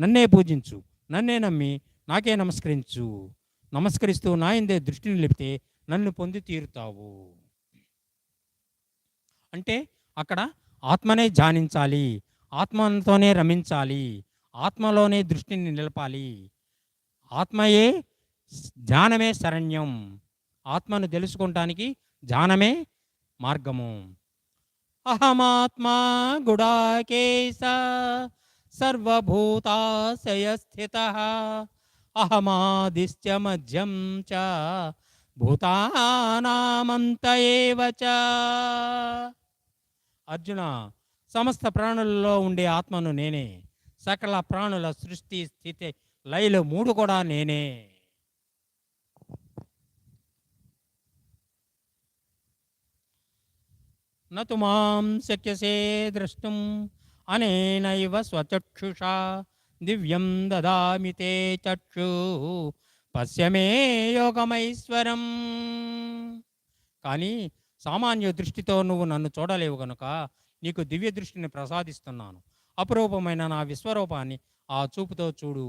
నన్నే పూజించు, నన్నే నమ్మి నాకే నమస్కరించు. నమస్కరిస్తూ నా యందే దృష్టిని నిలిపితే నన్ను పొంది తీరుతావు. అంటే అక్కడ ఆత్మనే ధ్యానించాలి, ఆత్మతోనే రమించాలి, ఆత్మలోనే దృష్టిని నిలపాలి. ఆత్మయే ధ్యానమే శరణ్యం. ఆత్మను తెలుసుకుంటానికి ధ్యానమే మార్గము. అహమాత్మా గుడాకేశ సర్వభూతాశయస్థితః అహమాదిశ్చ మధ్యం చ భూతానామంత ఏవ చ. అర్జున, సమస్త ప్రాణులలో ఉండే ఆత్మను నేనే. సకల ప్రాణుల సృష్టి స్థితి లయలు మూడు కూడా నేనే. నతు మాం శక్యసే ద్రష్టుం అనేనైవ స్వచక్షుషా దివ్యం దదామి తే చక్షు పశ్యమే యోగమైశ్వరం. కానీ సామాన్య దృష్టితో నువ్వు నన్ను చూడలేవు గనుక నీకు దివ్య దృష్టిని ప్రసాదిస్తున్నాను. అపురూపమైన నా విశ్వరూపాన్ని ఆ చూపుతో చూడు.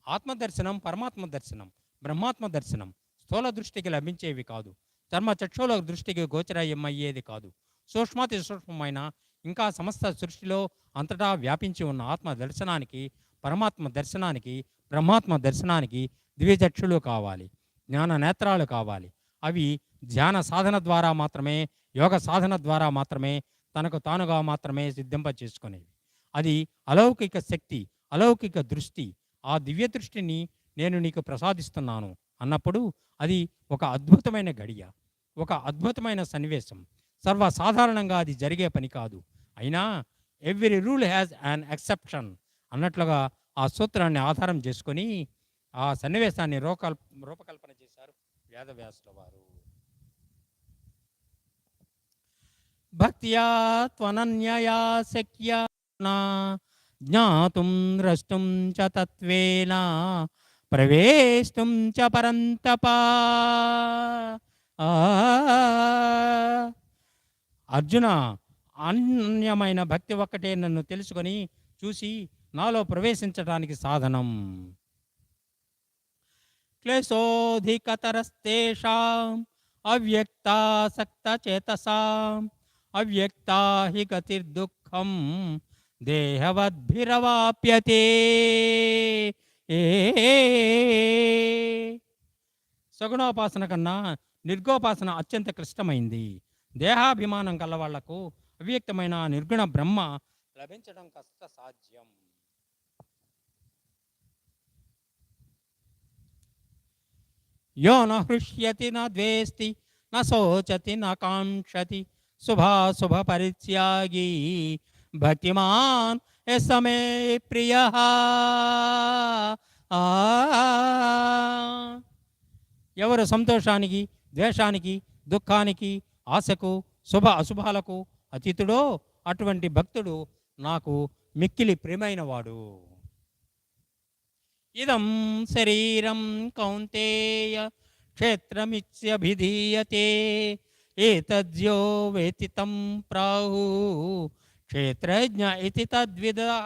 ఆత్మదర్శనం, పరమాత్మ దర్శనం, బ్రహ్మాత్మ దర్శనం స్థూల దృష్టికి లభించేవి కాదు. చర్మ చక్షుల దృష్టికి గోచరమయ్యేది కాదు. సూక్ష్మాతి సూక్ష్మమైన ఇంకా సమస్త సృష్టిలో అంతటా వ్యాపించి ఉన్న ఆత్మ దర్శనానికి, పరమాత్మ దర్శనానికి, బ్రహ్మాత్మ దర్శనానికి దివ్యచక్షులు కావాలి, జ్ఞాన నేత్రాలు కావాలి. అవి ధ్యాన సాధన ద్వారా మాత్రమే, యోగ సాధన ద్వారా మాత్రమే, తనకు తానుగా మాత్రమే సిద్ధింప చేసుకునేవి. అది అలౌకిక శక్తి, అలౌకిక దృష్టి. ఆ దివ్య దృష్టిని నేను నీకు ప్రసాదిస్తున్నాను అన్నప్పుడు అది ఒక అద్భుతమైన గడియ, ఒక అద్భుతమైన సన్నివేశం. సర్వసాధారణంగా అది జరిగే పని కాదు. అయినా every rule has an exception అన్నట్లుగా ఆ సూత్రాన్ని ఆధారం చేసుకొని ఆ సన్నివేశాన్ని రూపకల్పన చేశారు వేదవ్యాసుల వారు. భక్త్యా త్వనన్యయా శక్య జ్ఞాతుం ద్రష్టుం చ తత్వేన ప్రవేష్టుం చ పరంతప. అర్జున, అన్యమైన భక్తి ఒక్కటే నన్ను తెలుసుకొని చూసి నాలో ప్రవేశించడానికి సాధనం. క్లేశోధికతరస్తేషాం అవ్యక్తాసక్త చేతసాం అవ్యక్తా హి గతిర్దుఃఖం దేహవద్భిరవాప్యతే. సగుణోపాసన కన్నా నిర్గోపాసన అత్యంత క్లిష్టమైంది. దేహాభిమానం కల వాళ్లకు అవ్యక్తమైన నిర్గుణ బ్రహ్మ లభించడం కష్ట సాధ్యం. యో న హృష్యతి న ద్వేష్టి న శోచతి న కాంక్షతి శుభాశుభ పరిత్యాగి భక్తిమాన్ యః మే ప్రియః. ఎవరు సంతోషానికి, ద్వేషానికి, దుఃఖానికి, ఆశకు, శుభ అశుభాలకు అతీతుడో అటువంటి భక్తుడు నాకు మిక్కిలి ప్రియమైనవాడు. ఇదం శరీరం కౌంతేయ క్షేత్రమిత్యభిధీయతే ఏతద్యో వేతి తం ప్రాహు క్షేత్రజ్ఞ ఇతి తద్విదః.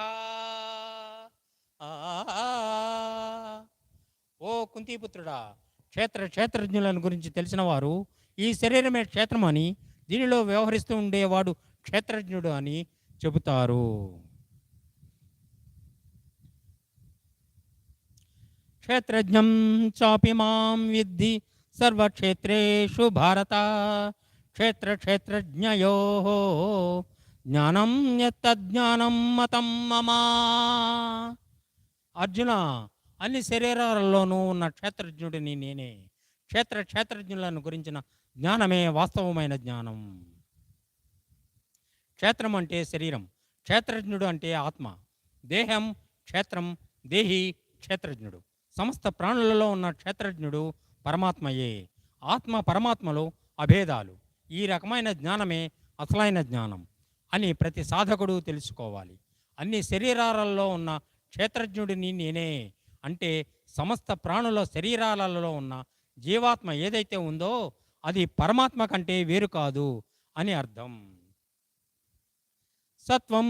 ఓ కుంతీపుత్రుడా, క్షేత్రజ్ఞులను గురించి తెలిసిన వారు ఈ శరీరమే క్షేత్రం అని, దీనిలో వ్యవహరిస్తూ ఉండేవాడు క్షేత్రజ్ఞుడు అని చెబుతారు. క్షేత్రజ్ఞం చాపి మాం విద్ధి సర్వక్షేత్రేషు భారత క్షేత్రజ్ఞయోః జ్ఞానం యత్తజ్ఞానం మతం మమ. అర్జున, అన్ని శరీరాలలోనూ ఉన్న క్షేత్రజ్ఞుడిని నేనే. క్షేత్రజ్ఞులను గురించిన జ్ఞానమే వాస్తవమైన జ్ఞానం. క్షేత్రం అంటే శరీరం, క్షేత్రజ్ఞుడు అంటే ఆత్మ. దేహం క్షేత్రం, దేహి క్షేత్రజ్ఞుడు. సమస్త ప్రాణులలో ఉన్న క్షేత్రజ్ఞుడు పరమాత్మయే. ఆత్మ పరమాత్మలో అభేదాలు. ఈ రకమైన జ్ఞానమే అసలైన జ్ఞానం అని ప్రతి సాధకుడు తెలుసుకోవాలి. అన్ని శరీరాలలో ఉన్న క్షేత్రజ్ఞుడిని నేనే అంటే సమస్త ప్రాణుల శరీరాలలో ఉన్న జీవాత్మ ఏదైతే ఉందో అది పరమాత్మ కంటే వేరు కాదు అని అర్థం. సత్వం